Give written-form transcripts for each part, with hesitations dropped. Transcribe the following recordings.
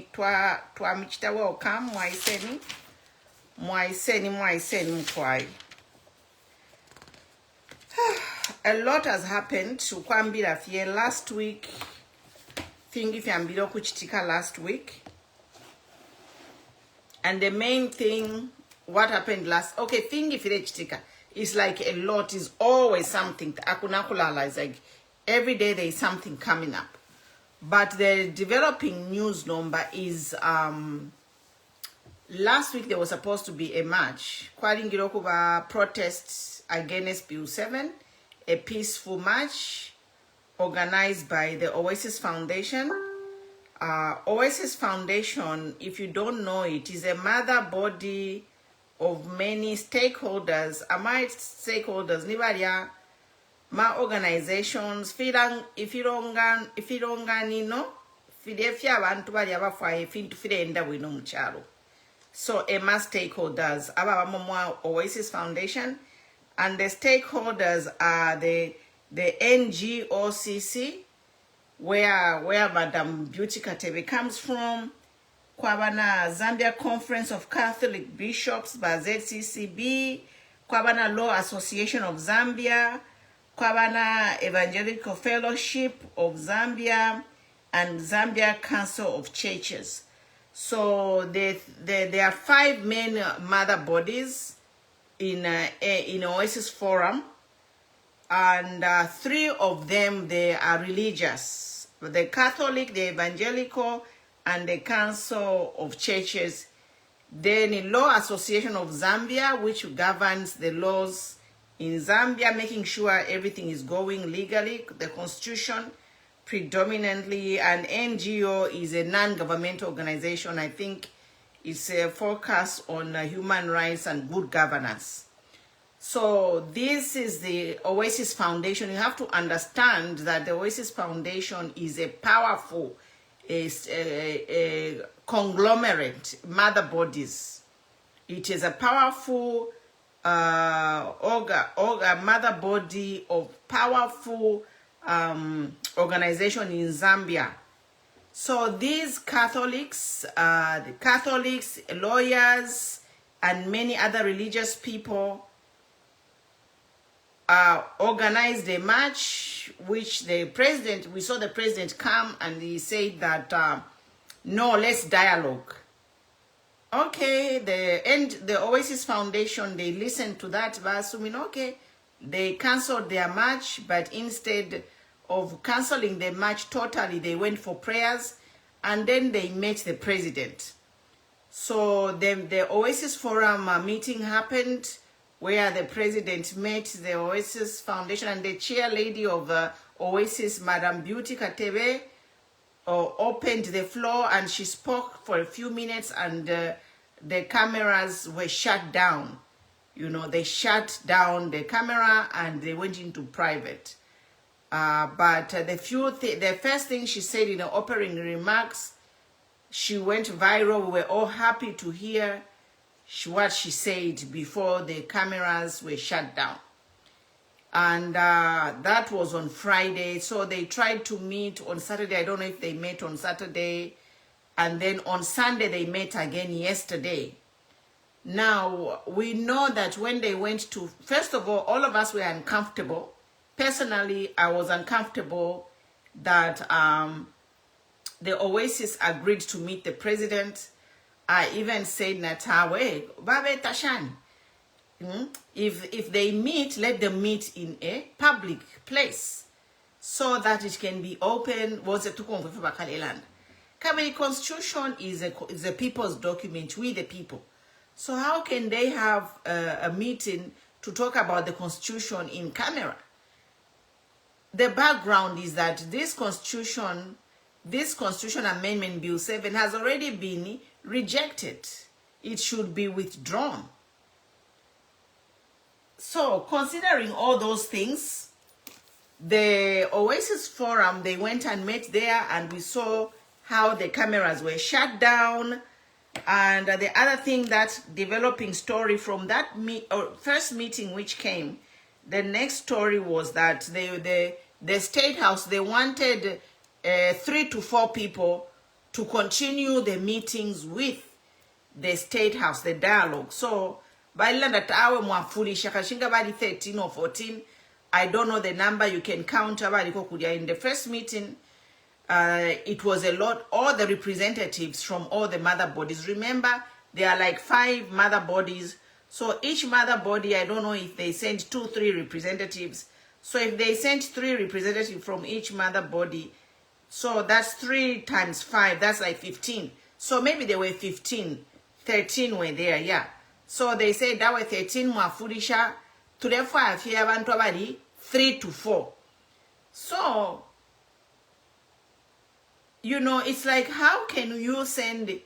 twa michita welcome mwaiseni mtwai. A lot has happened ukwambira fye last week thing if yambiro kuchitika last week, and the main thing what happened thing if chitika is like a lot, is always something. Akunakulala is like every day there is something coming up. But the developing news number is last week there was supposed to be a march. Kwalingirokuba protests against Bill 7, a peaceful march organized by the Oasis Foundation. Oasis Foundation, if you don't know it, is a mother body of many stakeholders. Stakeholders, nibaria ma organizations ifironganino fidefya abantu bali abafaye fintu firenda bwino muchalo. So EMA stakeholders aba bamwa Oasis Foundation, and the stakeholders are the NGOCC, where Madam Beauty Katebe comes from, kwabana Zambia Conference of Catholic Bishops by ZCCB, kwabana Law Association of Zambia, kwabana Evangelical Fellowship of Zambia, and Zambia Council of Churches. So there are 5 main mother bodies in Oasis Forum, and 3 of them, they are religious: the Catholic, the Evangelical, and the Council of Churches. Then the Law Association of Zambia, which governs the laws in Zambia, making sure everything is going legally, the constitution predominantly. And NGO is a non-governmental organization. I think it's a focus on human rights and good governance. So this is the Oasis Foundation. You have to understand that the Oasis Foundation is a powerful a conglomerate mother bodies. It is a powerful mother body of powerful organization in Zambia. So these Catholics, lawyers, and many other religious people organized a march, which we saw the president come and he said that, no, let's dialogue. Okay, the Oasis Foundation, they listened to that, but okay, they canceled their march, but instead of canceling the march totally, they went for prayers, and then they met the president. So the Oasis Forum meeting happened, where the president met the Oasis Foundation, and the chair lady of Oasis, Madam Beauty Katebe, opened the floor, and she spoke for a few minutes, and the cameras were shut down. They shut down the camera and they went into private. But the first thing she said in the opening remarks, she went viral. We were all happy to hear what she said before the cameras were shut down. And that was on Friday. So they tried to meet on Saturday. I don't know if they met on Saturday. And then on Sunday, they met again yesterday. Now, we know that when they went to, first of all of us were uncomfortable. Personally, I was uncomfortable that the Oasis agreed to meet the president. I even said, Natawe, Babe Tashan, if they meet, let them meet in a public place so that it can be open. The Constitution is a people's document, we the people. So how can they have a meeting to talk about the Constitution in camera? The background is that this Constitution Amendment Bill 7 has already been rejected. It should be withdrawn. So considering all those things, the Oasis Forum, they went and met there, and we saw how the cameras were shut down. And the other thing, that developing story from that first meeting which came, the next story was that the State House, they wanted 3 to 4 people to continue the meetings with the State House, the dialogue. So, by that hour, mwafulisha kashinga bali 13 or 14. I don't know the number. You can count. In the first meeting, it was a lot. All the representatives from all the mother bodies. Remember, there are like 5 mother bodies. So each mother body, I don't know if they sent 2, 3 representatives. So if they sent 3 representatives from each mother body, so that's 3 times 5, that's like 15. So maybe there were 15, 13 were there, yeah. So they said that were 13 mwafulisha, therefore here abantu abali 3 to 4. So, you know, it's like, how can you send...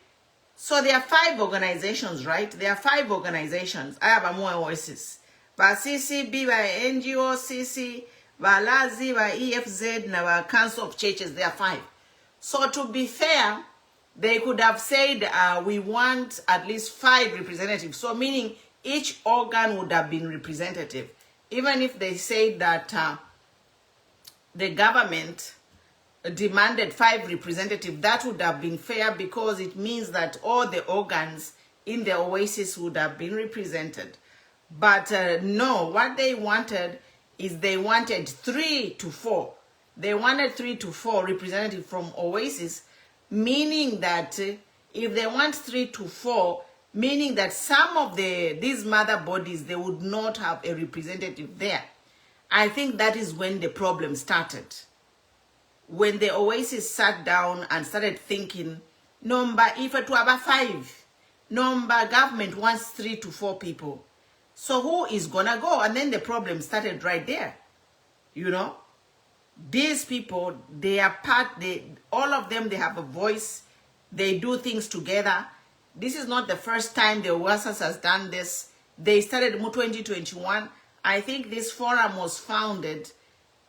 So there are 5 organizations, right? There are 5 organizations. I have more Oasis. Ba CCB, ba NGO, CC, ba LAZI, ba EFZ, na ba Council of Churches. There are 5. So to be fair, they could have said, we want at least 5 representatives. So meaning each organ would have been representative. Even if they say that the government demanded 5 representatives, that would have been fair because it means that all the organs in the Oasis would have been represented. But no, what they wanted is they wanted 3 to 4. They wanted 3 to 4 representatives from Oasis, meaning that if they want 3 to 4, meaning that some of these mother bodies, they would not have a representative there. I think that is when the problem started. When the Oasis sat down and started thinking, number, if it were 5, number, government wants 3 to 4 people. So who is gonna go? And then the problem started right there. You know? These people, they are all of them, they have a voice. They do things together. This is not the first time the Oasis has done this. They started in 2021. I think this forum was founded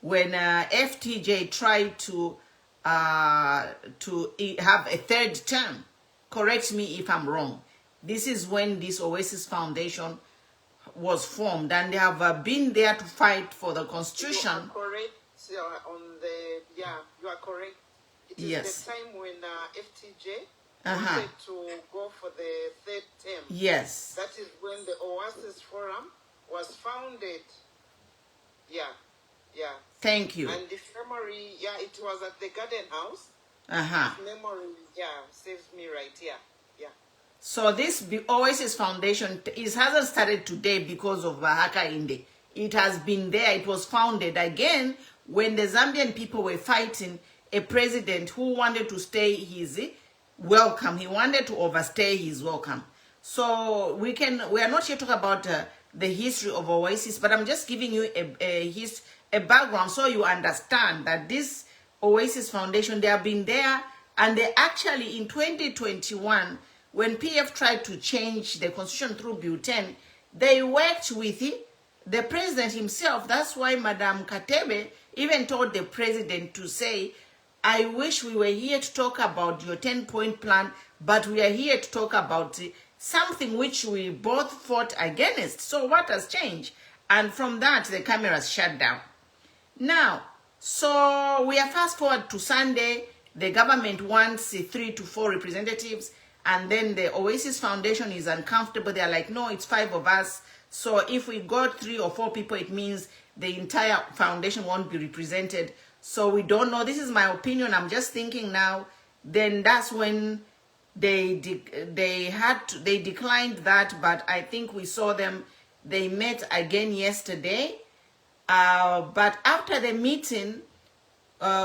when FTJ tried to have a 3rd term. Correct me if I'm wrong. This is when this Oasis Foundation was formed, and they have been there to fight for the Constitution. You are correct. You are correct. It is the time when FTJ wanted to go for the 3rd term. Yes. That is when the Oasis Forum was founded. Yeah. Thank you. And if memory, it was at the Garden House. If memory, saves me right. Yeah. So this Oasis Foundation, it hasn't started today because of Haka Inde. It has been there. It was founded again when the Zambian people were fighting a president who wanted to stay his welcome. He wanted to overstay his welcome. So we are not here to talk about the history of Oasis, but I'm just giving you a background so you understand that this Oasis Foundation, they have been there, and they actually in 2021, when PF tried to change the constitution through Bill 10, they worked with the president himself. That's why Madam Katebe even told the president to say, I wish we were here to talk about your 10-point plan, but we are here to talk about something which we both fought against. So what has changed? And from that, the cameras shut down. Now, so we are fast forward to Sunday. The government wants 3 to 4 representatives. And then the Oasis Foundation is uncomfortable. They're like, no, it's 5 of us. So if we got 3 or 4 people, it means the entire foundation won't be represented. So we don't know. This is my opinion. I'm just thinking now. Then that's when they declined that. But I think we saw them. They met again yesterday. But after the meeting,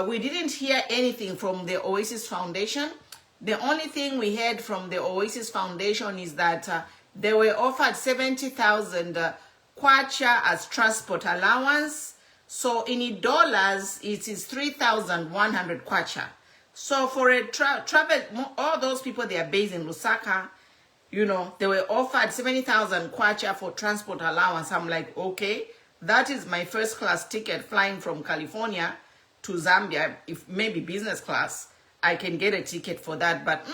we didn't hear anything from the Oasis Foundation. The only thing we heard from the Oasis Foundation is that they were offered 70,000 kwacha as transport allowance. So in dollars, it is 3,100 kwacha. So for a travel, all those people, they are based in Lusaka, you know, they were offered 70,000 kwacha for transport allowance. I'm like, okay, that is my first class ticket flying from California to Zambia. If maybe business class, I can get a ticket for that. But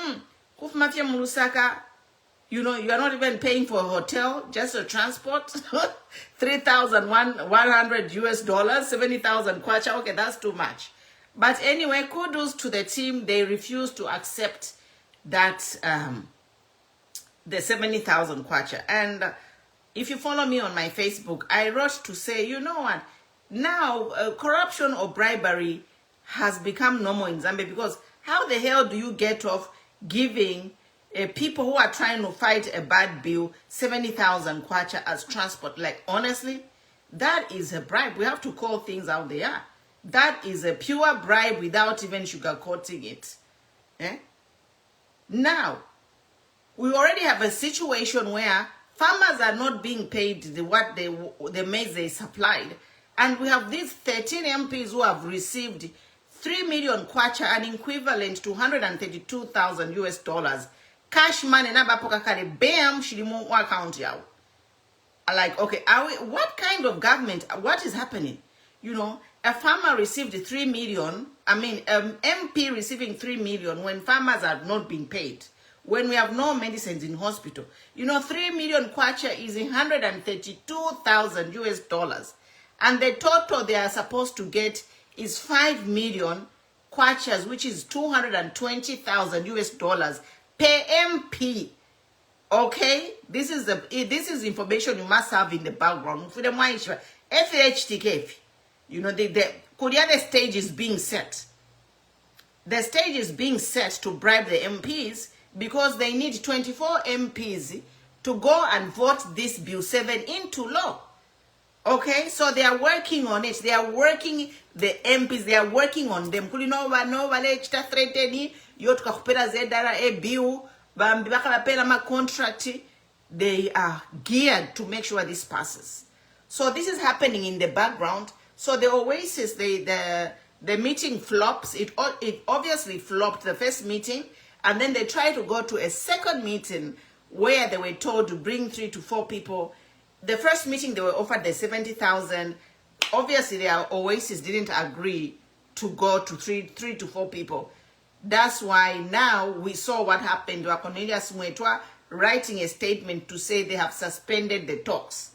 Kufmafia Lusaka, you know, you are not even paying for a hotel, just a transport. 3,100 US dollars, 70,000 kwacha. Okay, that's too much. But anyway, kudos to the team. They refused to accept that the 70,000 kwacha. And if you follow me on my Facebook, I wrote to say, you know what? Now, corruption or bribery has become normal in Zambia, because how the hell do you get off giving people who are trying to fight a bad bill 70,000 kwacha as transport? Like, honestly, that is a bribe. We have to call things out there. That is a pure bribe without even sugarcoating it. Eh? Now, we already have a situation where farmers are not being paid the maize they supplied. And we have these 13 MPs who have received 3 million kwacha, an equivalent to 132,000 US dollars. Cash money, bam, shilimu account yao. Like, okay, what kind of government, what is happening? You know, a farmer received 3 million, MP receiving 3 million when farmers are not being paid, when we have no medicines in hospital. You know, 3 million kwacha is 132,000 US dollars. And the total they are supposed to get is 5 million kwachas, which is 220,000 US dollars per MP. Okay, this is information you must have in the background. For the FHTK, you know, the Korea stage is being set. The stage is being set to bribe the MPs because they need 24 MPs to go and vote this Bill 7 into law. Okay, so they are working on it. They are working, the MPs, they are working on them. They are geared to make sure this passes. So this is happening in the background. So the Oasis, the meeting flops. It obviously flopped the first meeting, and then they tried to go to a second meeting where they were told to bring 3 to 4 people. The first meeting, they were offered the 70,000. Obviously, their Oasis didn't agree to go to 3 to 4 people. That's why now we saw what happened. Cornelius Mwetwa writing a statement to say they have suspended the talks.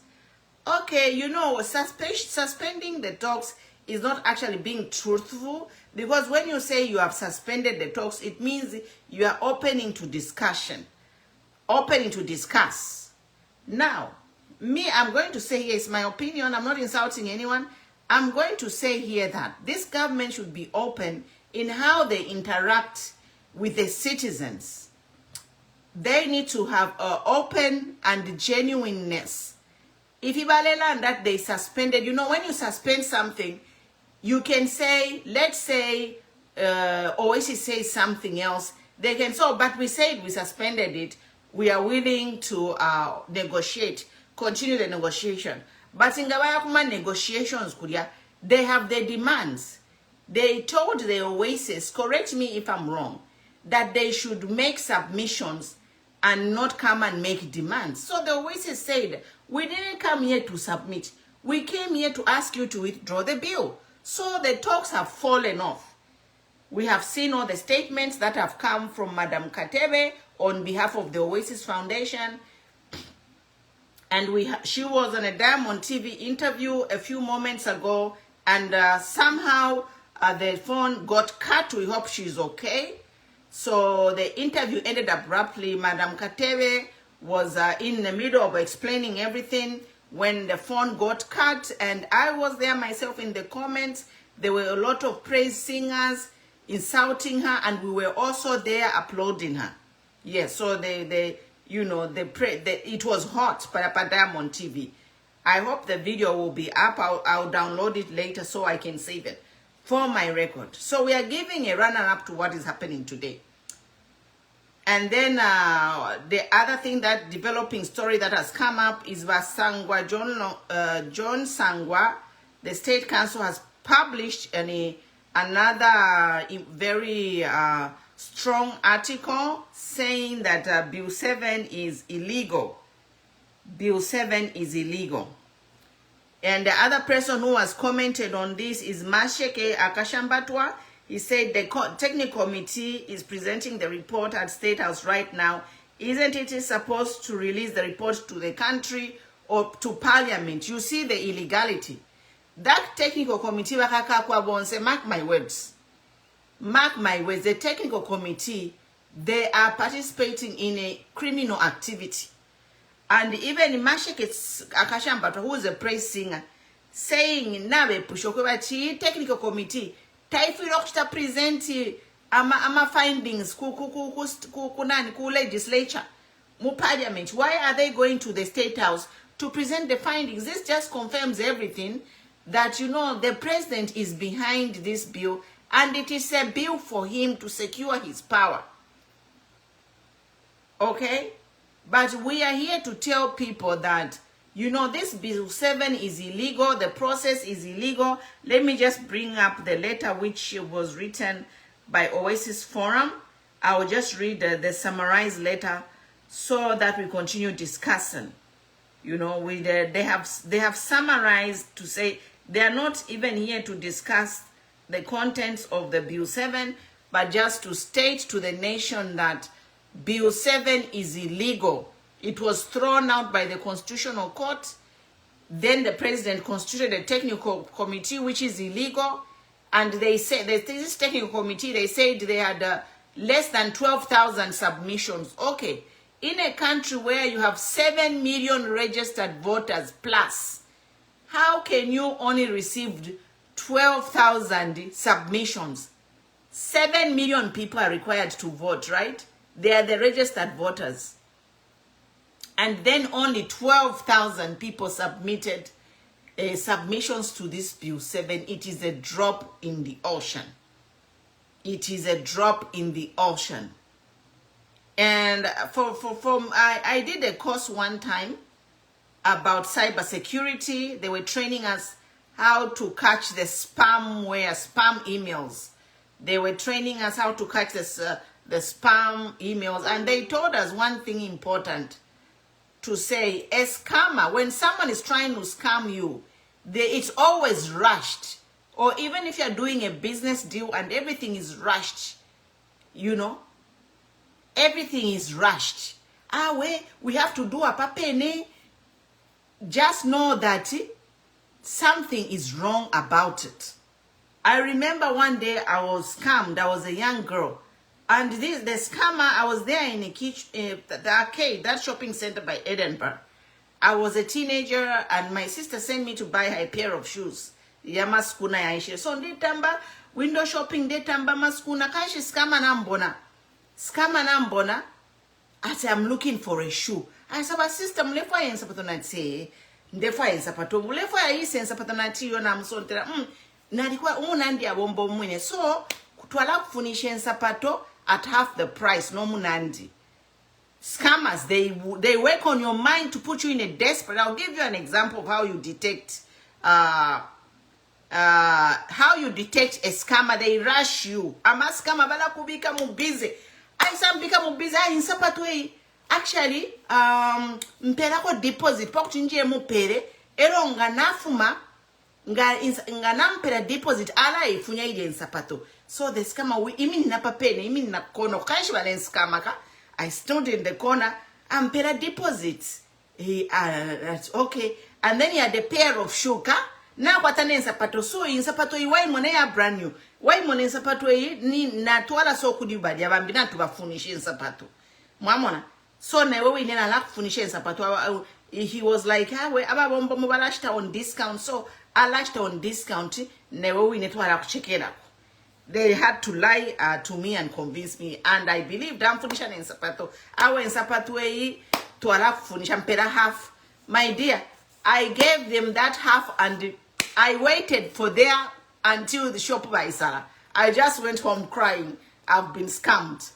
Okay, you know, suspending the talks is not actually being truthful, because when you say you have suspended the talks, it means you are opening to discussion, opening to discuss. Now, me, I'm going to say here, it's my opinion, I'm not insulting anyone. I'm going to say here that this government should be open in how they interact with the citizens. They need to have open and genuineness. If Ibalela that they suspended, you know, when you suspend something, you can say, let's say, Oasis says something else. They can say, oh, but we said we suspended it. We are willing to negotiate, continue the negotiation. But in the negotiations, they have their demands. They told the Oasis, correct me if I'm wrong, that they should make submissions and not come and make demands. So the Oasis said, we didn't come here to submit. We came here to ask you to withdraw the bill. So the talks have fallen off. We have seen all the statements that have come from Madam Katebe on behalf of the Oasis Foundation. And she was on a Diamond TV interview a few moments ago, and somehow the phone got cut. We hope she's okay. So the interview ended abruptly. Madam Katebe was in the middle of explaining everything when the phone got cut, and I was there myself in the comments. There were a lot of praise singers insulting her, and we were also there applauding her. Yes, so it was hot para Diamond TV. I hope the video will be up. I'll download it later so I can save it for my record. So we are giving a runner-up to what is happening today. And then the other thing, that developing story that has come up is Sangwa John Sangwa. The State Council has published another very strong article saying that Bill 7 is illegal. Bill 7 is illegal. And the other person who has commented on this is Masheke Akashambatwa. He said the technical committee is presenting the report at State House right now. Isn't it supposed to release the report to the country or to Parliament? You see the illegality. That technical committee, mark my words, mark my words, the technical committee, they are participating in a criminal activity. And even Mashek Akashambato, who is a praise singer, saying, Nabe Pushokobachi, technical committee, Taifi Rocksta present ama findings, ku legislature, mu parliament. Why are they going to the State House to present the findings? This just confirms everything that, you know, the president is behind this bill, and it is a bill for him to secure his power. Okay? But we are here to tell people that, you know, this Bill 7 is illegal. The process is illegal. Let me just bring up the letter which was written by Oasis Forum. I will just read the summarized letter so that we continue discussing. You know, they have summarized to say they are not even here to discuss the contents of the Bill 7, but just to state to the nation that Bill 7 is illegal. It was thrown out by the Constitutional Court. Then the president constituted a technical committee, which is illegal. And they said, this technical committee, they said they had less than 12,000 submissions. Okay, in a country where you have 7 million registered voters plus, how can you only receive 12,000 submissions? 7 million people are required to vote, right? They are the registered voters. And then only 12,000 people submitted submissions to this Bill 7. It is a drop in the ocean. It is a drop in the ocean. And I did a course one time about cybersecurity. They were training us how to catch the spamware, spam emails. They were training us how to catch the spam emails. And they told us one thing important to say, a scammer, when someone is trying to scam you, it's always rushed. Or even if you're doing a business deal and everything is rushed, you know, everything is rushed. We have to do a papene. Just know that something is wrong about it. I remember one day I was scammed. I was a young girl. And the scammer, I was there in the arcade, that shopping center by Edinburgh. I was a teenager and my sister sent me to buy her a pair of shoes. Yama skuna yaishe. So nditamba, window shopping, nditamba maskuna, kaishi scammer nambona. Scammer nambona, I say, I'm looking for a shoe. I said, but sister, mlefa yensa pato na tse, ndefa yensa pato, mlefa yensa pato na tiyo na msontera, nalikuwa nandi ya bombo mwine. So, kutuala kufunishe yensa pato at half the price, no munandi. Scammers, they work on your mind to put you in a desperate. I'll give you an example of how you detect a scammer. They rush you. Ama scammer bala kubika mubize. I sam bika mubize insapatwe. Actually, mpera ko deposit pok chinje mupere ero nganafuma nga nampera deposit ala ifunya ile insapato. So the scammer imi napapene imi nakono kanshi balen scammer ka. I stood in the corner and paid a deposit. Okay. And then he had a pair of shoes. Now what an sapato so in sapato why money are brand new. Why money sapato ni na twala so kudibadi abambina to furnish in sapato. Mamona. So na we nena lak furnish in sapato. He was like, we ababombo mubalashta on discount. So I lashed on discount. Never we need to check it out. They had to lie to me and convince me, and I believed I'm finishing in sapato. I went sapato to allow finish and pay half. My dear, I gave them that half, and I waited for there until the shop by Sarah. I just went home crying. I've been scammed.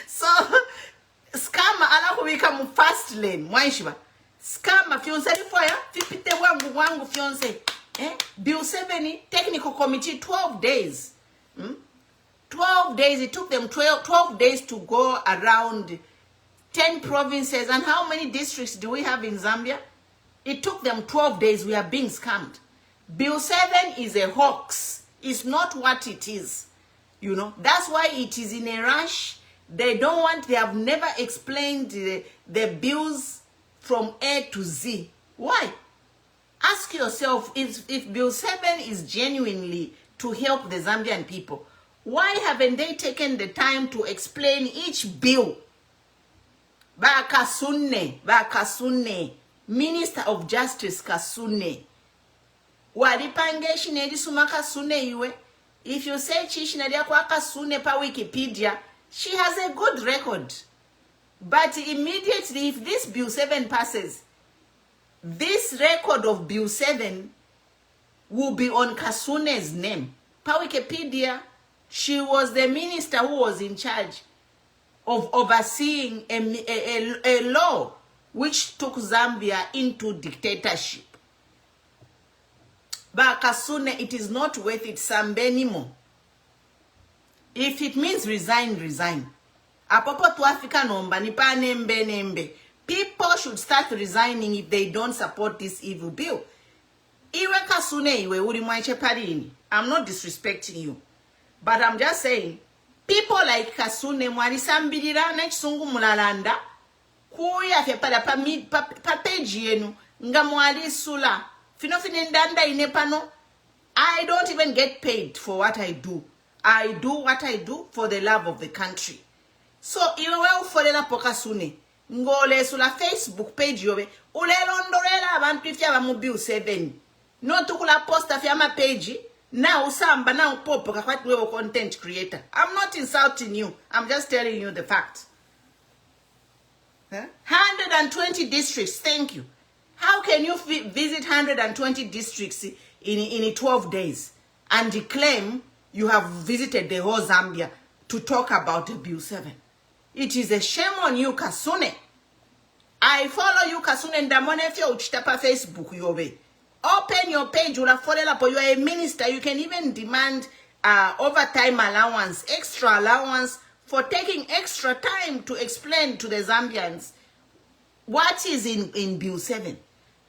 So, scammer ala become fast lane. Mwaishiba. Scammer fiance fire. Fipite wangu fiance. Bill 7, technical committee, 12 days. 12 days. It took them 12 days to go around 10 provinces. And how many districts do we have in Zambia? It took them 12 days. We are being scammed. Bill 7 is a hoax. It's not what it is. You know, that's why it is in a rush. They have never explained the bills from A to Z. Why? Ask yourself, if Bill 7 is genuinely to help the Zambian people. Why haven't they taken the time to explain each bill? Ba Kasune, Minister of Justice Kasune. Walipangeshi nedi suma Kasune iwe. If you say Chishinedia kwa Kasune pa Wikipedia, she has a good record. But immediately, if this Bill 7 passes, this record of Bill 7 will be on Kasune's name. Pa Wikipedia, she was the minister who was in charge of overseeing a law which took Zambia into dictatorship. But Kasune, it is not worth it, Sambe anymore. If it means resign, resign. Apopo to Africa nomba, nipa nembe. People should start resigning if they don't support this evil bill. Iwe Kasune iwe uri mwache parini. I'm not disrespecting you. But I'm just saying, people like Kasune mwari sambirira na chisungu mulalanda, kuya fepala pa page yenu, nga mwari sula, finofine ndanda inepano. I don't even get paid for what I do. I do what I do for the love of the country. So, iwe ufolela po Kasune, ngole sula Facebook page yobe, ulelondorela abantu ifya mu Bill 7. No tukula posta fya ma page, now samba now popo kakwati wewe content creator. I'm not insulting you. I'm just telling you the fact. 120 districts, thank you. How can you visit 120 districts in 12 days and claim you have visited the whole Zambia to talk about the Bill 7? It is a shame on you, Kasune. I follow you, Kasune, ndamone fyo uchitapa Facebook yobe. Open your page, you are a minister. You can even demand overtime allowance, extra allowance for taking extra time to explain to the Zambians what is in Bill 7.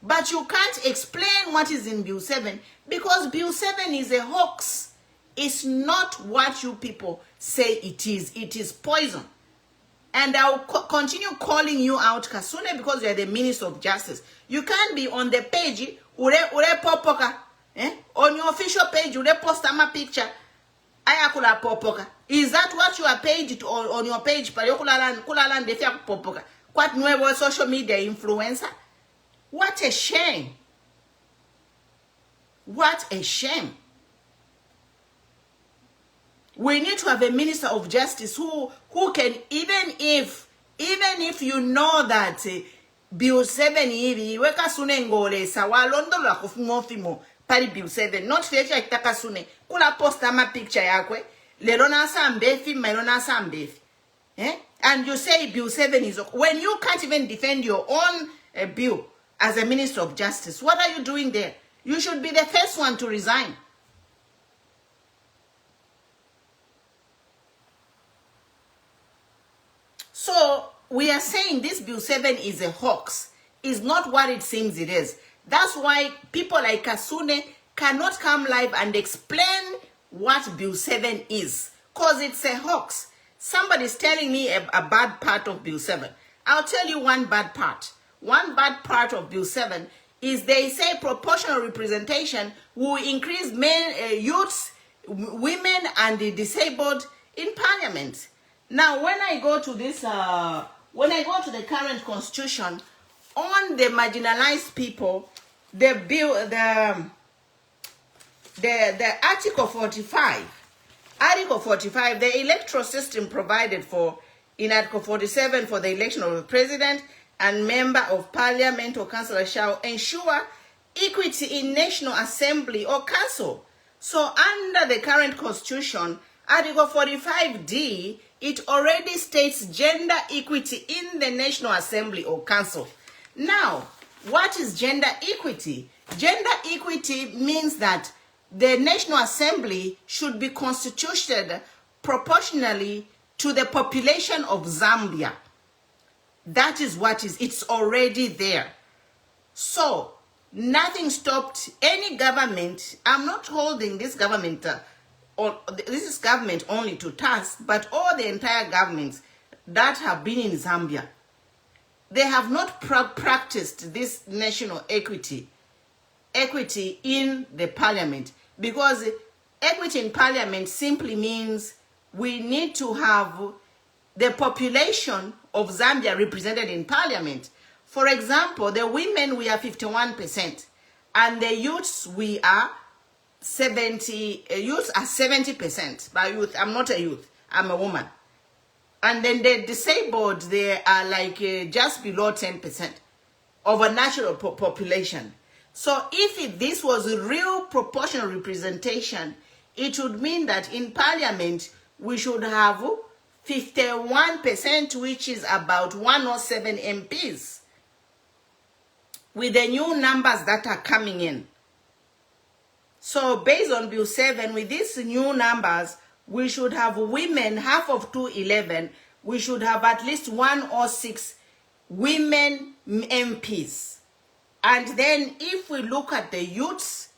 But you can't explain what is in Bill 7 because Bill 7 is a hoax. It's not what you people say it is. It is poison. And I'll continue calling you out, Kasune, because you're the Minister of Justice. You can't be on the page, ure popoka. On your official page, ure post a picture. Ayakula popoka. Is that what you are paid on your page? Kulalan defia popoka. What nuevo social media influencer? What a shame. What a shame. We need to have a Minister of Justice who can, even if you know that Bill 7 hivi weka sune ngole sawa londo la kufimo pali Bill 7 not fecha itaka sune kula posta ma picture yakwe lero na sambefi melo na sambefi and you say Bill 7 is when you can't even defend your own bill as a Minister of Justice. What are you doing there? You should be the first one to resign. So we are saying this Bill 7 is a hoax. It's not what it seems it is. That's why people like Kasune cannot come live and explain what Bill 7 is. Because it's a hoax. Somebody's telling me a bad part of Bill 7. I'll tell you one bad part. One bad part of Bill 7 is they say proportional representation will increase men, youths, women, and the disabled in parliament. Now, when I go to this, when I go to the current constitution, on the marginalized people, the bill, the Article 45, the electoral system provided for in Article 47 for the election of the president and member of parliament or council shall ensure equity in National Assembly or council. So under the current constitution, Article 45D, it already states gender equity in the National Assembly or Council. Now, what is gender equity? Gender equity means that the National Assembly should be constituted proportionally to the population of Zambia. That is what is, it's already there. So, nothing stopped any government. I'm not holding this government this is government only to task, but all the entire governments that have been in Zambia, they have not practiced this national equity in the parliament because equity in parliament simply means we need to have the population of Zambia represented in parliament. For example, the women, we are 51%, and the youths, we are 70%. By youth, I'm not a youth, I'm a woman. And then the disabled, they are like just below 10% of a national population. So if this was a real proportional representation, it would mean that in parliament, we should have 51%, which is about 107 MPs. With the new numbers that are coming in. So based on Bill 7, with these new numbers, we should have women, half of 211, we should have at least 106 women MPs. And then if we look at the youths,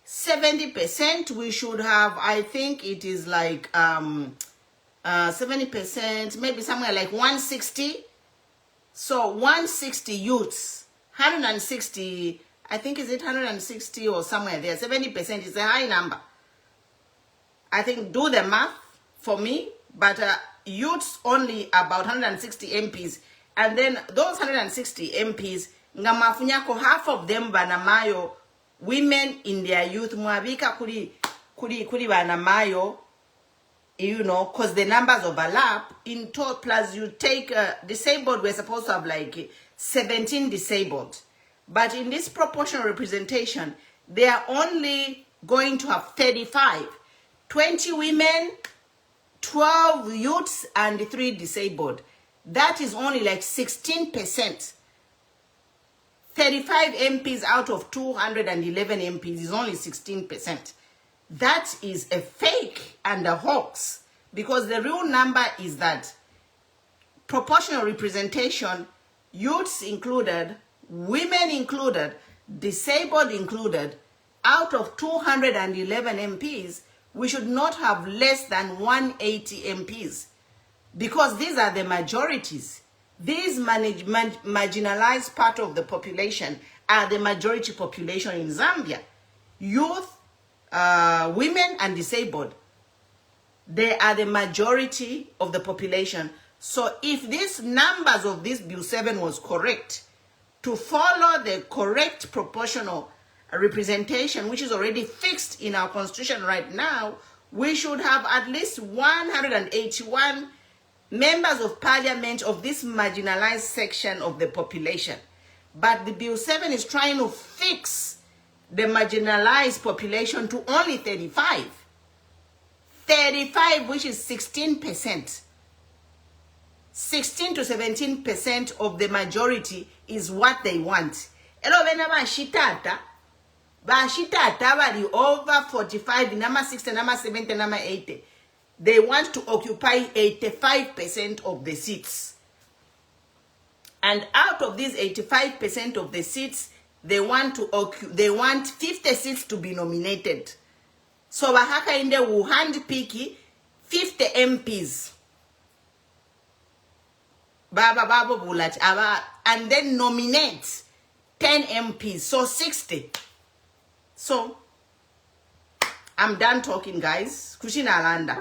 70%, we should have, I think it is like 70%, maybe somewhere like 160. So 160 youths, 160, I think is it 160 or somewhere there, 70% is a high number. I think do the math for me, but youths only about 160 MPs. And then those 160 MPs, ngamafunyako half of them banamayo women in their youth mwabika kuri banamayo, you know, because the numbers overlap in total. Plus you take disabled, we're supposed to have like 17 disabled, but in this proportional representation they are only going to have 35, 20 women, 12 youths, and 3 disabled. That is only like 16%. 35 MPs out of 211 MPs is only 16%. That is a fake and a hoax, because the real number is that proportional representation, youths included, women included, disabled included, out of 211 MPs, we should not have less than 180 MPs, because these are the majorities. These marginalized part of the population are the majority population in Zambia. Youth, women, and disabled, they are the majority of the population. So if these numbers of this Bill 7 was correct, to follow the correct proportional representation, which is already fixed in our constitution right now, we should have at least 181 members of parliament of this marginalized section of the population. But the Bill 7 is trying to fix the marginalized population to only 35. 35, which is 16%. 16 to 17% of the majority is what they want. Elo bena bashitata bali over 45, number 60, number 70, number 80. They want to occupy 85% of the seats. And out of these 85% of the seats, they want 50 seats to be nominated. So bahaka inde will handpick 50 MPs. And then nominate 10 MPs, so 60. So I'm done talking, guys. Kushina Alanda.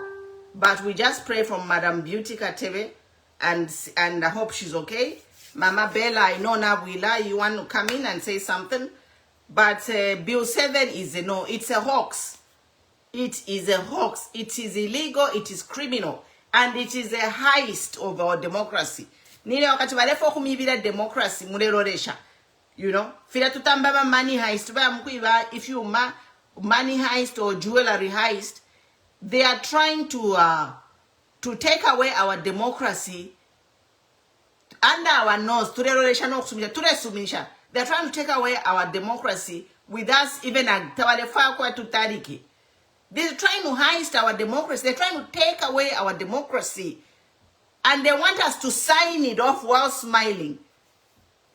But we just pray from Madam Beauty Katebe, and I hope she's okay. Mama Bella, I know Nabuila, you want to come in and say something. But Bill 7 is a no, it's a hoax. It is a hoax. It is illegal, it is criminal, and it is a heist of our democracy. Nile wakati walefo kumibira democracy muleroresha. You know, fila tutambaba money heist. If you money heist or jewelry heist, they are trying to take away our democracy under our nose. They're trying to take away our democracy with us even they're trying to heist our democracy. They're trying to take away our democracy, and they want us to sign it off while smiling.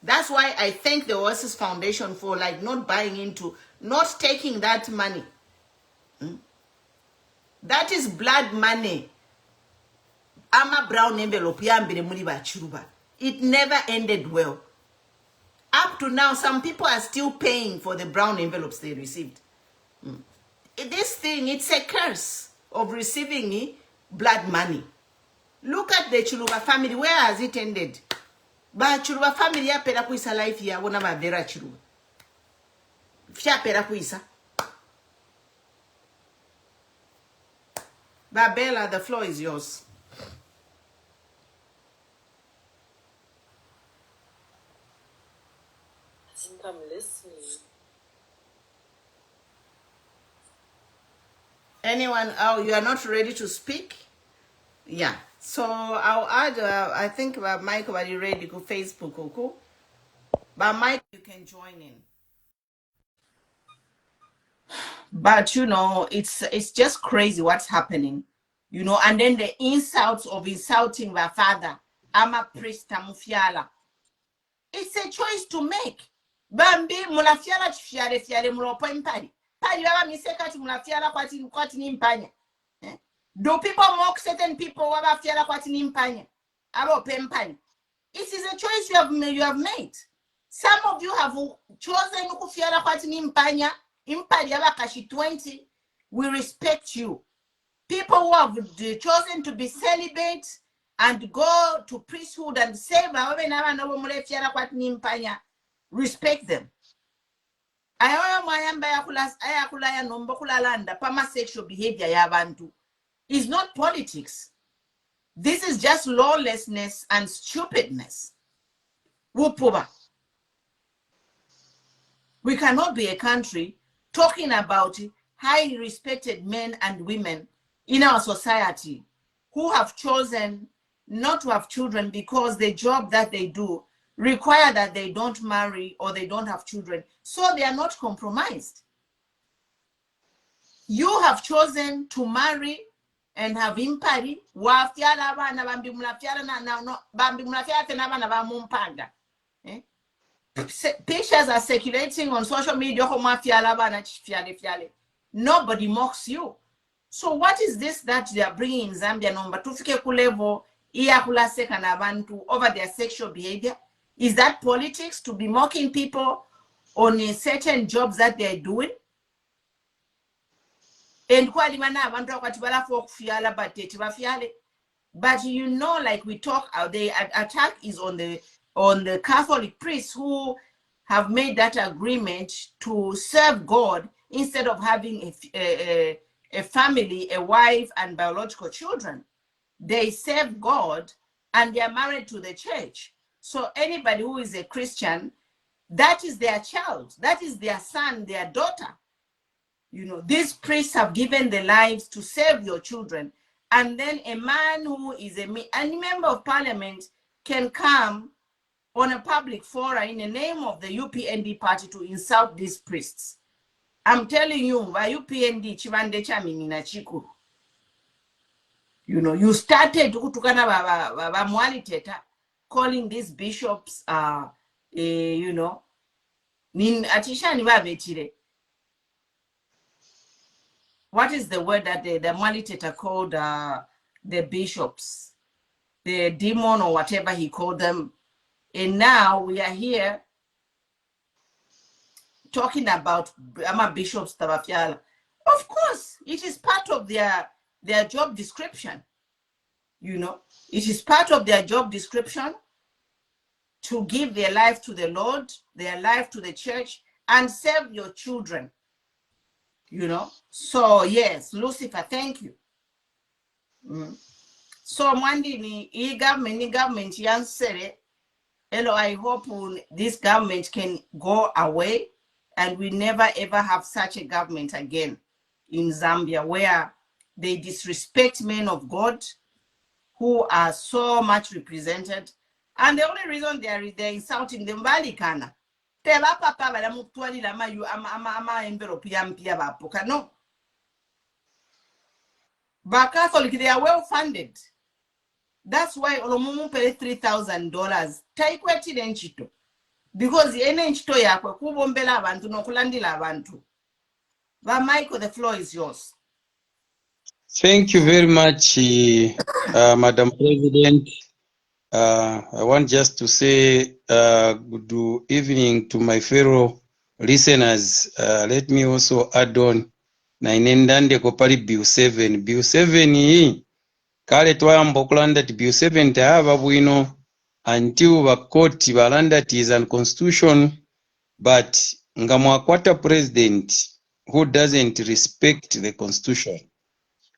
That's why I thank the Oasis Foundation for like not buying into, not taking that money. That is blood money. Ama brown envelope yambire muri bachiruba. It never ended well. Up to now, some people are still paying for the brown envelopes they received. this thing, it's a curse of receiving blood money. Look at the Chuluba family. Where has it ended? But Chuluba family ya pera kuisa life ya wana mabera Chuluba. Fia pera kuisa. Babella, the floor is yours. I think I'm listening. Anyone? Oh, you are not ready to speak? Yeah. So I'll add, I think Mike already ready to Facebook, okay? But Mike, you can join in. But you know, it's just crazy what's happening, you know. And then the insults of insulting my father. I'm a priest, Mufiala. It's a choice to make. Bambi mulafiala chifiare fiare mulopo impari. Pari baba miseka tu mulafiala kwati ni mpanya. Do people mock certain people waba fiala kwati ni mpanya? Abo pempani. It is a choice you have made. Some of you have chosen kufiala kwati ni mpanya. Impari yaba kashi 20. We respect you. People who have chosen to be celibate and go to priesthood and say, respect them. Sexual behavior is not politics. This is just lawlessness and stupidness. We cannot be a country talking about highly respected men and women in our society who have chosen not to have children because the job that they do require that they don't marry or they don't have children, so they are not compromised. You have chosen to marry and have impari. Pictures are circulating on social media. Nobody mocks you. So what is this that they are bringing in Zambia number tufike kulevo iyakulaseka na abantu over their sexual behavior? Is that politics, to be mocking people on certain jobs that they are doing? But you know, like we talk, the attack is on the Catholic priests who have made that agreement to serve God instead of having a family, a wife, and biological children. They serve God and they are married to the church. So anybody who is a Christian, that is their child, that is their son, their daughter. You know, these priests have given their lives to save your children. And then a man who is a member of parliament can come on a public forum in the name of the UPND party to insult these priests. I'm telling you, by UPND, Chivande Chamini na Chiku. You know, you started calling these bishops, you know, what is the word that the Mwaliteta called the bishops? The demon or whatever he called them. And now we are here talking about bishops Tabafiala. Of course, it is part of their job description. You know, it is part of their job description to give their life to the Lord, their life to the church, and serve your children. You know, so yes, Lucifer, thank you. So Monday ni government yansere. Hello, I hope this government can go away and we never ever have such a government again in Zambia where they disrespect men of God who are so much represented. And the only reason they're insulting them, Balikana. No. But Catholic, they are well funded. That's why Olomumu paid $3,000. Taikweti nenchito. Because the nenchito yakwe kubombela abantu no kulandila abantu. But Michael, the floor is yours. Thank you very much, Madam President. I want just to say good evening to my fellow listeners. Let me also add on nainendandeko pali bill 7 bill 7 iyi kale twayamba okulanda ti bill 7 tayava bwino until bakoti balanda ti is unconstitutional, but nga mwakwata president who doesn't respect the constitution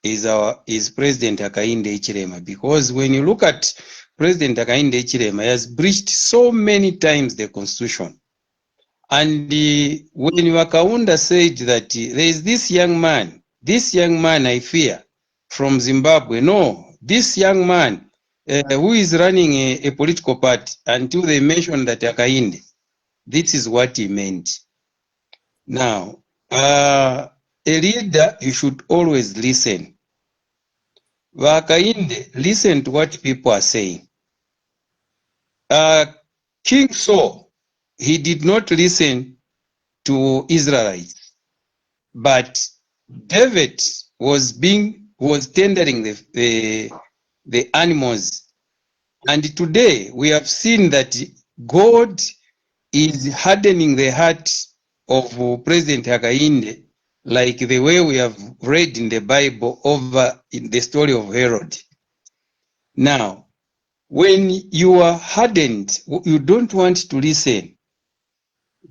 is President Hakainde Hichilema, because when you look at President Hakainde Hichilema, he has breached so many times the constitution. And when Wakaunda said that there is this young man I fear from Zimbabwe, no, this young man who is running a political party, until they mentioned that Hakainde, this is what he meant. Now, a leader, you should always listen. Hakainde, listen to what people are saying. King Saul, he did not listen to Israelites, but David was tendering the animals. And today we have seen that God is hardening the heart of President Hakainde, like the way we have read in the Bible over in the story of Herod. Now, when you are hardened, you don't want to listen,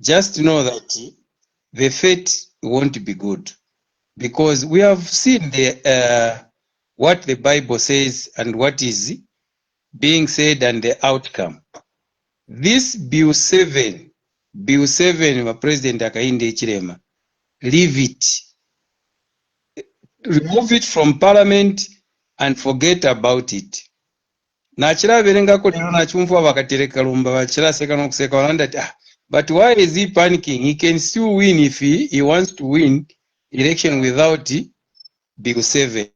just know that the fate won't be good, because we have seen what the Bible says and what is being said and the outcome. This Bill 7, President Hakainde Hichilema, leave it. Remove it from Parliament and forget about it. Nachiraberengako lero nachumva bakatereka lumba bachiraseka nokuseka walanda but why is he panicking? He can still win if he wants to win election without Bill 7.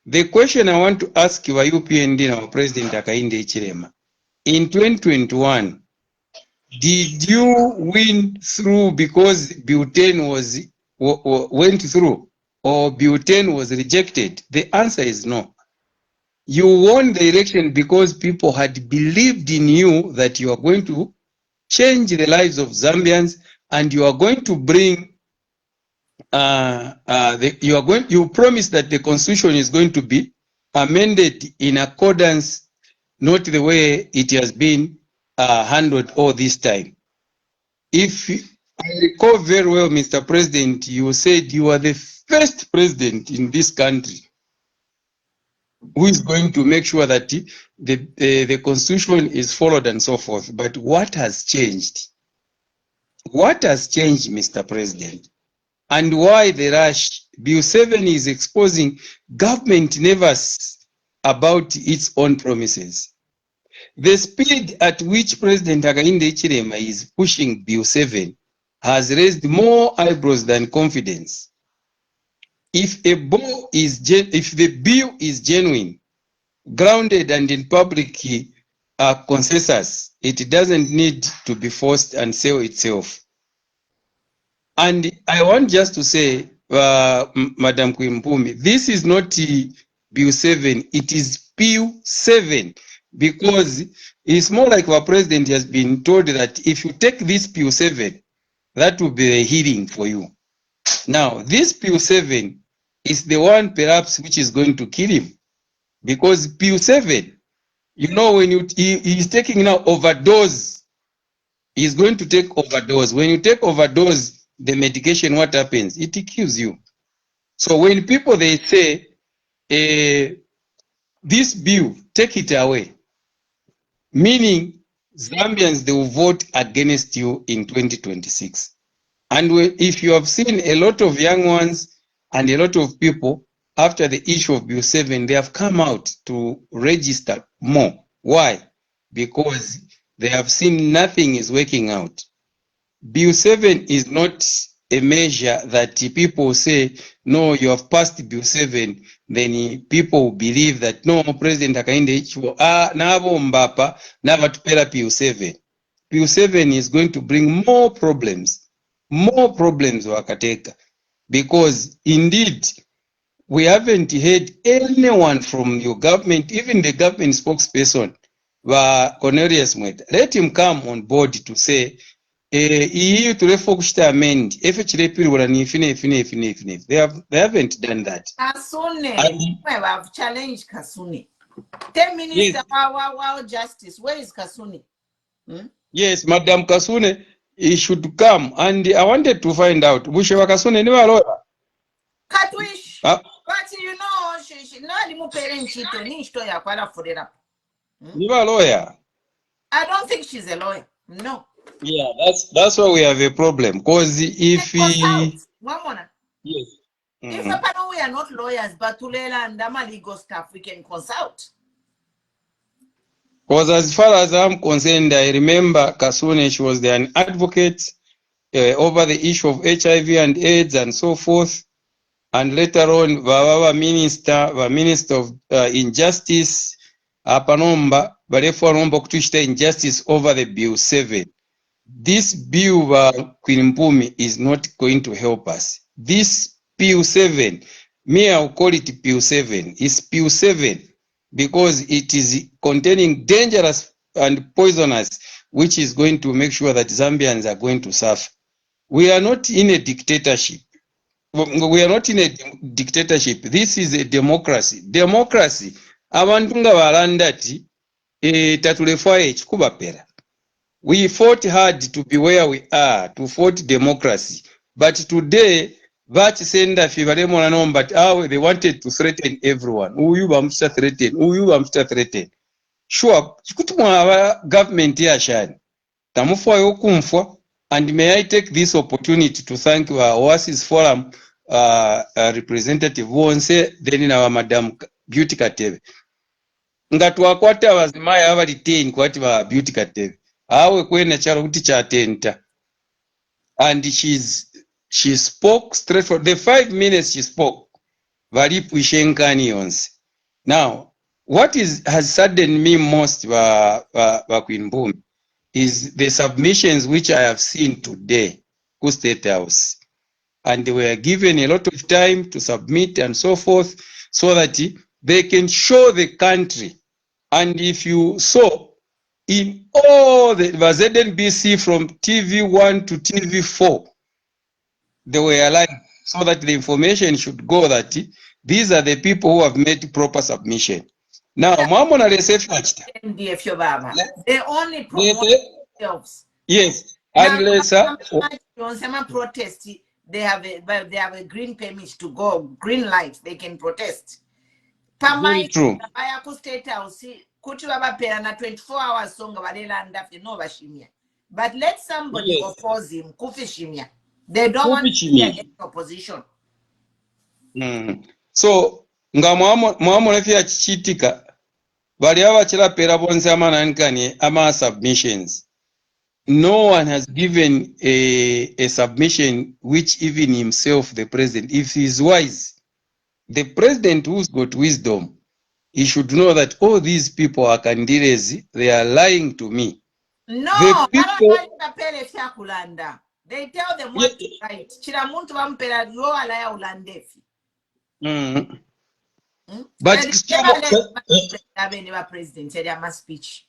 The question I want to ask you, UPND now, President Hakainde Hichilema, in 2021, did you win through because Bill 10 went through, or Bill 10 was rejected? The answer is no. You won the election because people had believed in you that you are going to change the lives of Zambians, and you are going to bring you promise that the constitution is going to be amended in accordance, not the way it has been handled all this time. If I recall very well, Mr. President, you said you are the first president in this country who is going to make sure that the constitution is followed and so forth. But what has changed? What has changed, Mr. President? And why the rush? Bill 7 is exposing government nervous about its own promises. The speed at which President Hakainde Hichilema is pushing Bill 7 has raised more eyebrows than confidence. If the bill is genuine, grounded and in public consensus, it doesn't need to be forced and sell itself. And I want just to say, Madam Kwimpumi, this is not Bill 7, it is Bill 7, because it's more like our president has been told that if you take this Bill 7, that will be a healing for you. Now, this Bill 7 is the one perhaps which is going to kill him, because Bill 7, you know, when he's taking now overdose, he's going to take overdose. When you take overdose, the medication, what happens? It kills you. So when people, they say, this bill, take it away, meaning Zambians, they will vote against you in 2026. And if you have seen a lot of young ones and a lot of people, after the issue of Bill 7, they have come out to register more. Why? Because they have seen nothing is working out. Bill 7 is not a measure that people say, no, you have passed Bill 7, then people will believe that, no, President Hakainde Hichilema, nabo mbapa, nava tupela Bill 7. Bill 7 is going to bring more problems wakateka, because indeed, we haven't heard anyone from your government, even the government spokesperson, Cornelius Mweta. Let him come on board to say, EU tulefo kushita amend efe chirepiri wala ni ifine. They haven't done that. Kasune, I've challenged Kasune. 10 minutes. Yes. Wow, justice. Where is Kasune? Yes, Madam Kasune, he should come, and I wanted to find out. Bushewa Kasune ni lawyer. Katwish. But you know, she not even parent chito ni shto ya kwala furera. Ni lawyer. I don't think she's a lawyer. No. Yeah, that's why we have a problem. Because if he... Yes. If we are not lawyers, but Tulela and Dama legal staff, we can consult. Because as far as I'm concerned, I remember Kasune, she was an advocate over the issue of HIV and AIDS and so forth. And later on, the minister of injustice, Panomba, Barefo Nomba kutushita injustice over the Bill 7. This bill, Queen Mpumi, is not going to help us. This Bill 7, me I'll call it Bill 7, is Bill 7 because it is containing dangerous and poisonous, which is going to make sure that Zambians are going to suffer. We are not in a dictatorship. We are not in a dictatorship. This is a democracy. Democracy. Abantu nga balandati tatulefaye chikuba pera. We fought hard to be where we are, to fight democracy. But today, Vach senda fibaremo na but they wanted to threaten everyone. Uyu bamsta threaten. Sure, our government here shine. Tamufwa yokumfwa. And may I take this opportunity to thank our Oasis Forum representative who won't say then in our Madam Beauty Katebe. Ngatwa kwata wazimaya ava retain kwati wa Beauty Katebe. Awe kwena charo kuti chatenta. And she spoke straight for the 5 minutes she spoke. Varipu shenkani yonse. Now, what has saddened me most wa Queen Mpumi is the submissions which I have seen today, ku State House. And they were given a lot of time to submit and so forth so that they can show the country. And if you saw in all the ZNBC from TV1 to TV4, they were like, so that the information should go that these are the people who have made proper submission. Now, Mwamona research they only promote themselves. Yes, unless protest, they have a green permit to go, green light, they can protest. Very true. State House, 24 hours song no bashimia. But let somebody oppose him, kufishimia. They don't want to be in opposition. So, nga mwamona fia chichitika bali abachira pera bonse amanankani ama submissions. No one has given a submission which even himself, the president, if he is wise, the president who's got wisdom, he should know that all these people are candidates, they are lying to me. No, the people, they tell them what to write. Chiramuntu vampera yo alaya ulandefi. But president said I'm a speech.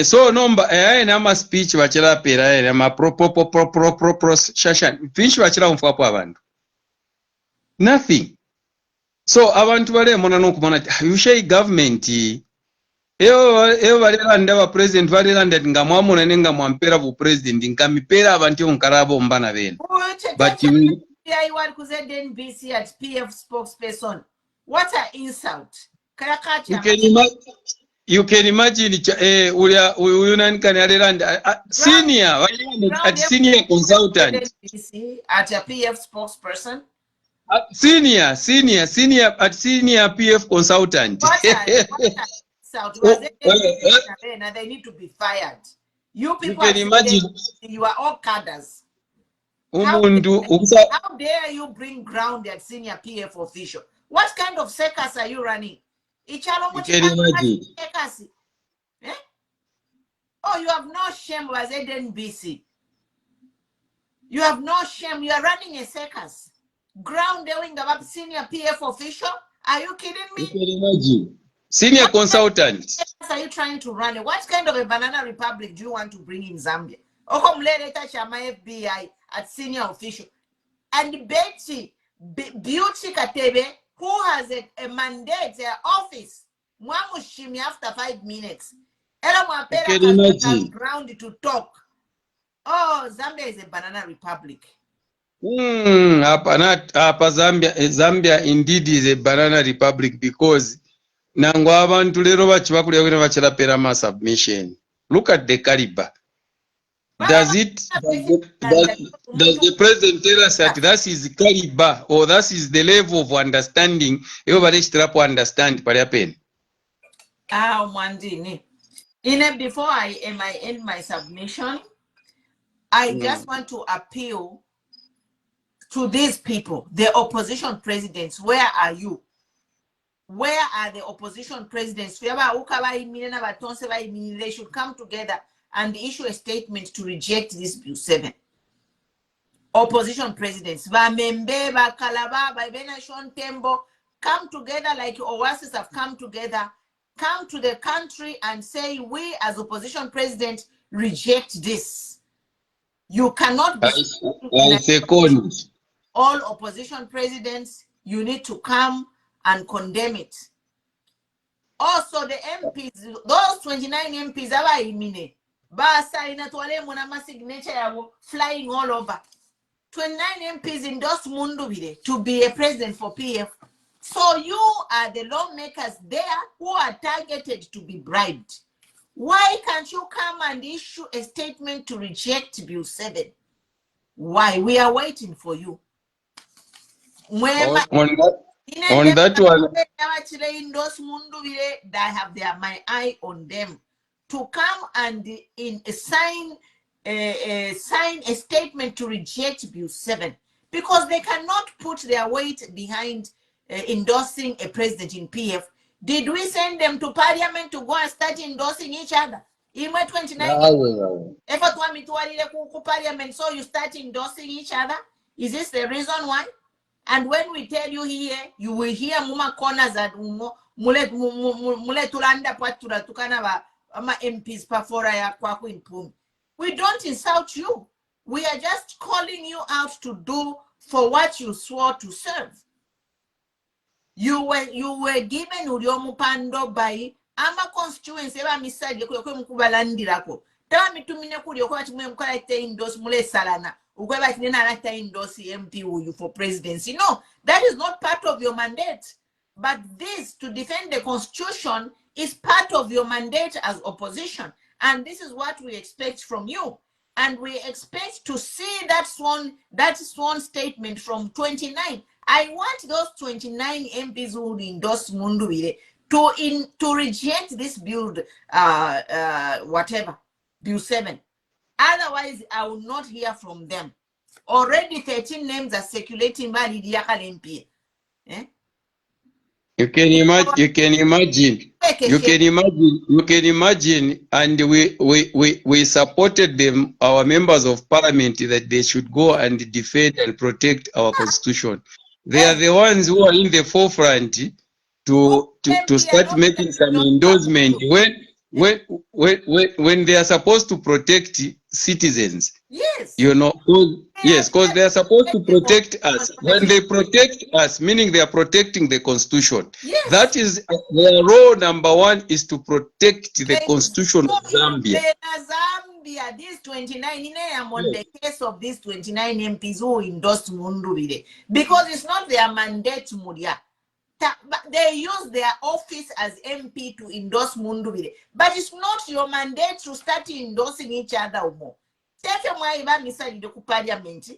So number nama speech bachira pera nama pro shashan fish bachira umfapo abantu. Nothing. So abantu bale mona nokumona you say government eo balelanda ba president balelanda nga mwamona nenga mwampera bu president nkamipera abantu onkarabo mbana bene. But you want to say NBC at PF spokesperson. What an insult. You can imagine senior at senior consultant at a PF spokesperson. Senior at senior PF consultant. They need to be fired. You people can imagine you are all cadres. How dare you bring ground at senior PF official? What kind of circus are you running? You can imagine. Eh? Oh, you have no shame as NBC. You have no shame. You are running a circus. Grounding about senior PF official? Are you kidding me? You can imagine. Senior consultant. What are you trying to run? What kind of a banana republic do you want to bring in Zambia? Oko mleleta chama FBI at senior official. And Betty, Beauty Katebe, who has a mandate, their office, Mwamushimi after 5 minutes. Ela Mwapera has ground to talk. Oh, Zambia is a banana republic. Zambia indeed is a banana republic because nangwa abantu lero bachibakulya kwena bachirapera ma submission. Look at the caliber. Does the president tell us that that is the caliber or that is the level of understanding everybody should understand pariapen? Mwandini. Before I end my submission, I just want to appeal to these people, the opposition presidents. Where are you? Where are the opposition presidents? They should come together and issue a statement to reject this Bill 7. Opposition presidents, come together like Oasis have come together. Come to the country and say, we as opposition president reject this. You cannot be all opposition presidents. You need to come and condemn it. Also, the MPs, those 29 MPs, flying all over. 29 MPs endorsed Mundubile to be a president for PF. So you are the lawmakers there who are targeted to be bribed. Why can't you come and issue a statement to reject Bill 7? Why? We are waiting for you. On that one, I have my eye on them to come and sign a statement to reject Bill 7 because they cannot put their weight behind endorsing a president in PF. Did we send them to parliament to go and start endorsing each other? In 29, parliament, so you start endorsing each other? Is this the reason why? And when we tell you here, you will hear muma corners that mule tulanda patura tukana ama MPs pafora ya kwaku impumi. We don't insult you. We are just calling you out to do for what you swore to serve. You were given uliomupando by ama constituency eba misaje kwe mkubalandirako. Tawa mitumine kuli okwa chimwe mkala ite indos mule salana. Ukweba tinena alata indosi MP uyu for presidency. No, that is not part of your mandate. But this, to defend the constitution, is part of your mandate as opposition. And this is what we expect from you. And we expect to see that sworn statement from 29. I want those 29 MPs who endorse Munduwire to reject this bill, Bill 7. Otherwise, I will not hear from them. Already 13 names are circulating by the MP. You can imagine, and we supported them, our members of parliament, that they should go and defend and protect our constitution. They are the ones who are in the forefront to start making some endorsement when they are supposed to protect citizens. Yes. Yes, because they are supposed to protect us. When they protect us, meaning they are protecting the constitution. Yes. That is their role. Number one is to protect the constitution of Zambia. Zambia, these 29, I'm on the case of these 29 MPs who endorsed Munduwire. Because it's not their mandate, Mudia. They use their office as MP to endorse Munduwire. But it's not your mandate to start endorsing each other more. Take my message to parliament.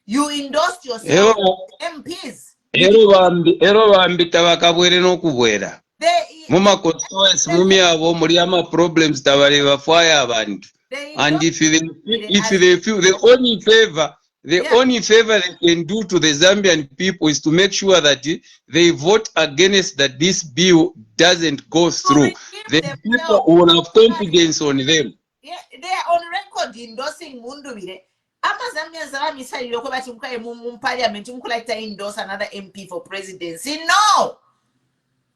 You endorsed yourself, MPs. Muma constituency mumi abo muri ama problems tabareba fire abantu. And if they feel the only favor they can do to the Zambian people is to make sure that they vote against that this bill doesn't go through. The people will have confidence on them. Yeah, they are on record endorsing Munduwire. Parliament endorse another MP for presidency. No.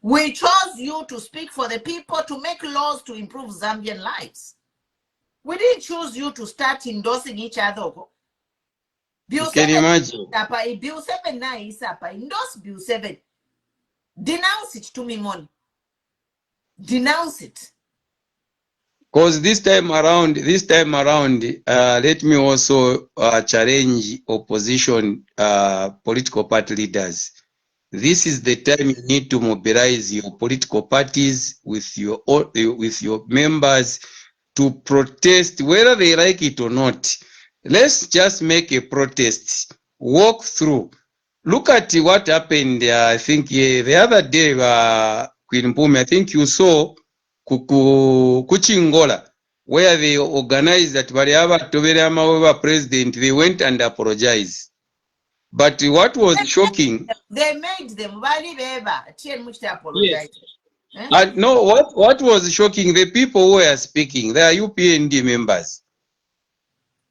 We chose you to speak for the people, to make laws to improve Zambian lives. We didn't choose you to start endorsing each other. Bill 7, Bill 7 na isapa, endorse Bill 7. Denounce it to me, money. Denounce it. Because this time around, let me also challenge opposition political party leaders. This is the time you need to mobilize your political parties with your members to protest, whether they like it or not. Let's just make a protest. Walk through. Look at what happened. I think the other day, Queen Mpumi, I think you saw Kuchingola, where they organized that Variava Toverama president, they went and apologized. But what was shocking? They made them apologize. Yes. No, what was shocking? The people who were speaking, they are UPND members.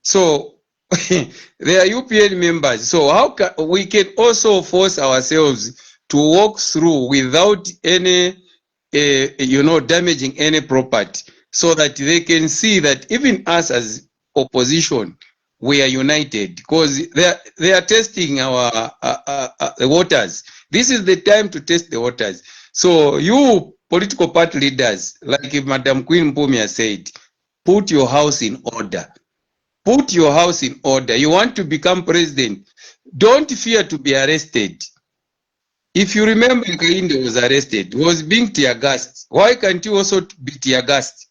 So they are UPN members. So how can we can also force ourselves to walk through without any, damaging any property, so that they can see that even us as opposition, we are united, because they are testing our the waters. This is the time to test the waters. So you political party leaders, like Madam Queen Mpumi said, put your house in order. Put your house in order. You want to become president, don't fear to be arrested. If you remember, Kainde was arrested, was being tear gassed. Why can't you also be tear gassed?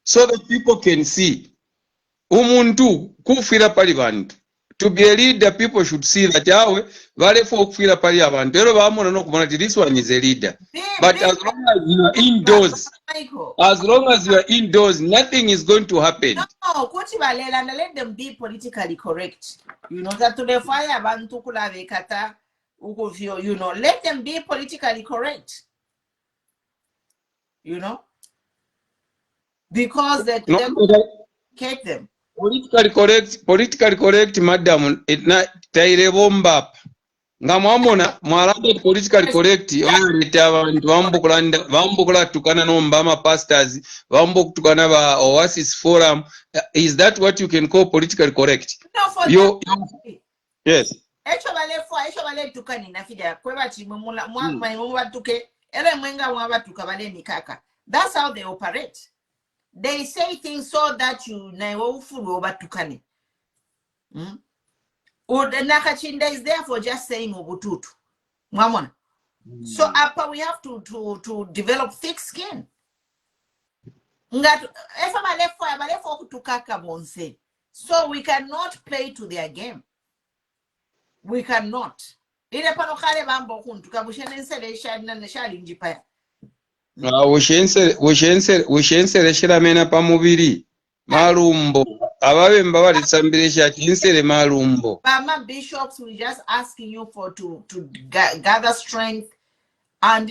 So that people can see. Umuntu kufira pali bantu. To be a leader, people should see that vale for kufira pali abantu. Ero bamona no kumona this one is a leader. But as long as you are indoors, nothing is going to happen. No, let them be politically correct. You know that to the fire abantu kula vekata ukuvyo, let them be politically correct. Because they keep them. Politically correct, madam, taire bomba. Ngamamona mwalade politically correct, vambukula tukana no mbama pastors, vambukana ba Oasis Forum. Is that what you can call politically correct? No, for yes. That's how they operate. They say things so that you Nakacinda is there for just saying Ubututu. So upper we have to develop thick skin. So we cannot play to their game. We cannot. Ushense mena pamubiri malumbo ababemba balisambire kinsere malumbo. Mama bishops, we just asking you for to gather strength and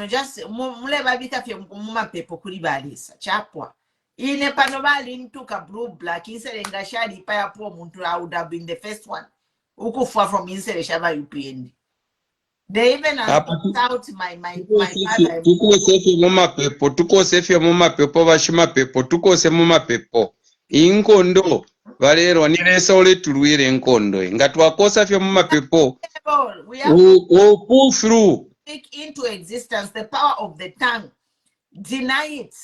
just muleba bitafye muma pepo kuri balisa chapwa ine pano bali ntuka blue black insere ngashali paya po muntu I would have been the first one ukufa from insere shaba UPND. They even out my father. Tuko sefe muma pepo bashima pepo tuko se muma pepo inkondo valero nilesa ole tuluire nkondo nga twakosa fye muma pepo. We have to pull through. Speak into existence the power of the tongue. Deny it.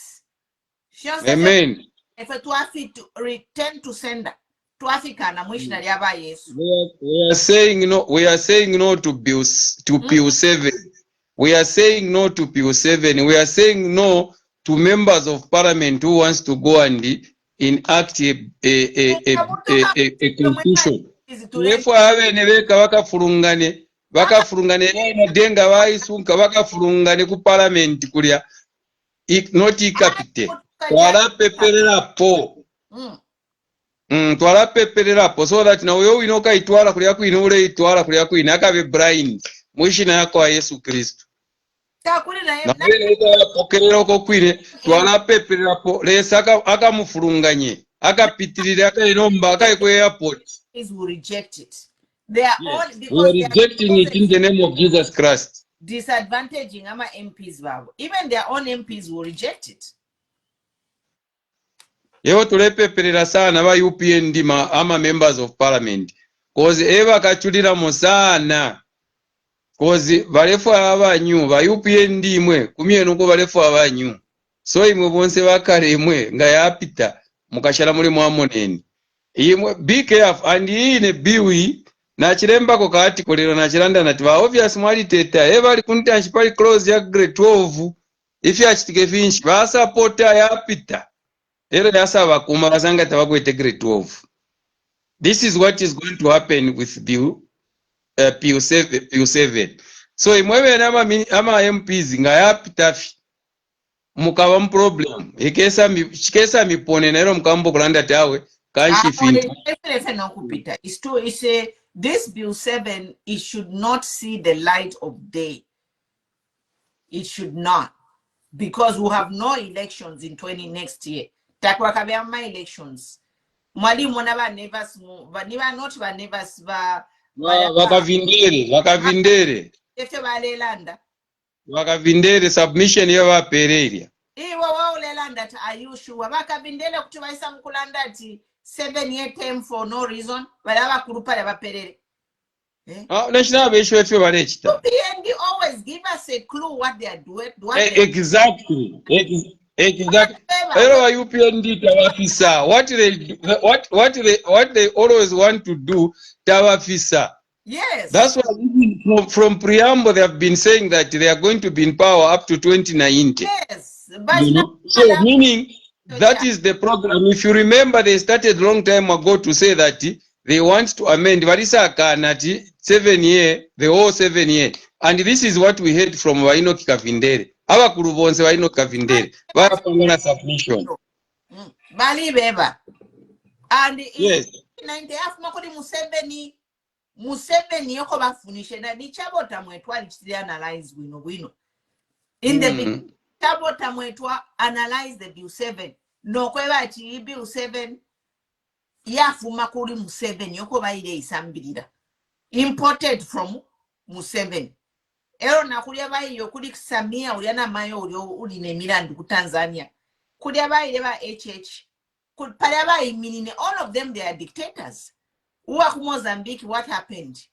Amen. If it was to return to sender. We are saying no. We are saying no to Bill 7. We are saying no to Bill 7. We are saying no to members of parliament who wants to go and enact a constitution. Therefore, bakafurungane na denga waisunka bakafurungane ku parliament kulia not ikapite twala peperera po. Twala peperera po so that na wewe inoka itwala kulia ku inule itwala kulia ku inakabe blind mwishina yako wa Yesu Kristo na wewe pokerera ko kwire twala peperera po lesa akamufurunganye akapitirira akairomba akaikwe airport is will reject it. They are Yes. all We because are they rejecting it in the name of Jesus Christ. disadvantaging our MPs babo. Even their own MPs will reject it. Yeho tulepeperera sana ba UPND ama members of parliament. Cause eva kachulira musana. Cause balefu abanyu ba UPND imwe kumyeno ko balefu abanyu. So imwe bonse bakale imwe nga yapita mukashala muri mwamoneni. Imwe be careful and ine biwi na chirembako kati kolero na chiranda nati ba obvious mwali teta ebali kuntanshi pali close ya grade 12 if ya chitike finch ba supporta yapita. Ero yasaba kuma basanga tabakwete grade 12. This is what is going to happen with Bill P7. So imwewe ama MPs nga yapitafi mukaba problem ikesa mipone nero mkambo kulanda tawe kanshi fintu. It's this Bill 7, it should not see the light of day. It should not, because we have no elections in next year. Takwa kabema elections. Mwalimu na ba nevers ba niba not ba nevers ba Vakavindere. Efe balelanda. Vakavindere submission yava pereria. Iwa waulelanda are you sure? Vakavindele kuti vaisa mukulanda ati 7-year term for no reason. Balava kurupale baperere. National issue efe balechita. UPND always give us a clue what they are doing. Exactly. Exactly. Ero UPND tawafisa. What they always want to do tawafisa. Yes. That's why from preamble they have been saying that they are going to be in power up to 2019. Yes. But So meaning that is the program. If you remember, they started long time ago to say that they want to amend Varisa Kanati 7 year, the whole 7 year. And this is what we heard from Waino Kavindere. Our Kurubonse Waino Kavindere. Vapangana submission. Bali beba. And yes. 90 makodi Museveni yoko bafunishe na dichabo mwetwa lichitili analyze wino. In the beginning, chabo mwetwa analyze the Bill 7. No kweba ati Bill 7 yafuma kuli Museveni yoko baile isambirira. Imported from Museveni. Ero na kulia baile kuli Samia uliana mayo uli nemirandu ku Tanzania. Kulia baile ba HH. Kulia baile minine, all of them they are dictators. Uwa ku Mozambique, what happened?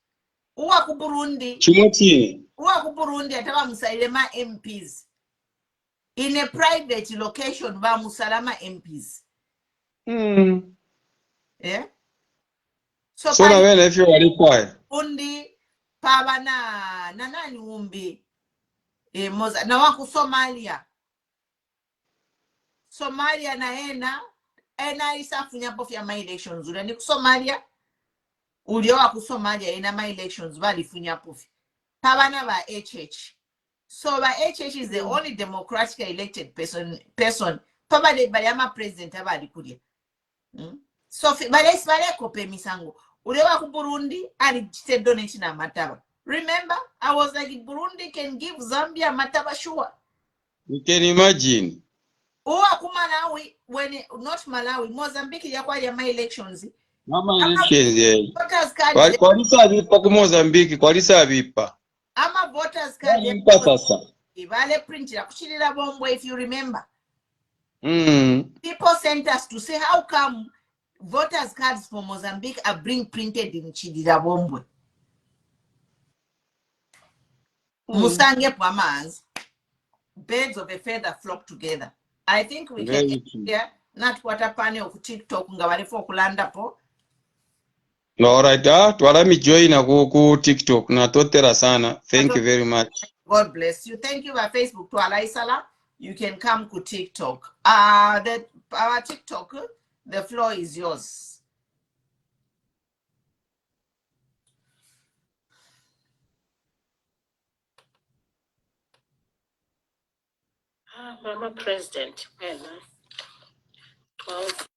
Uwa ku Burundi. Chimotini. Uwa ku Burundi atawa musalema MPs. In a private location ba musalama MPs. Yeah. So na wena if you are required. Burundi paba na nani umbi. Na waku Somalia. Somalia na ena isafunya pofya my elections. Ula ni ku Somalia. Uliowa ku Somalia ena my elections bali funya pofi. Tabana ba HH. So ba HH is the only democratically elected person. Paba de bayama president abali kulia. So bale kope misango. Uliowa ku Burundi ali jite donation na mataba. Remember, I was like, Burundi can give Zambia mataba sure. You can imagine. Uwa ku Malawi, when not Malawi, Mozambique ya kwa ya my elections. Mama elections yeah. Kwa lisa vipa ku Mozambique, kwa lisa vipa. Ama voters card sasa. Ibale print ya kuchilila bombo if you remember. People sent us to say how come voters cards for Mozambique are being printed in Chidira Bombwe. Musange Pamaz, birds of a feather flock together. I think we can hear not what a panel of TikTok ngawarefo kulanda po. All right, twala mi join na ku TikTok na totera sana. Thank you very much. God bless you. Thank you by Facebook to Alaisala. You can come to TikTok. Our TikTok, the floor is yours. Mama President, well, 12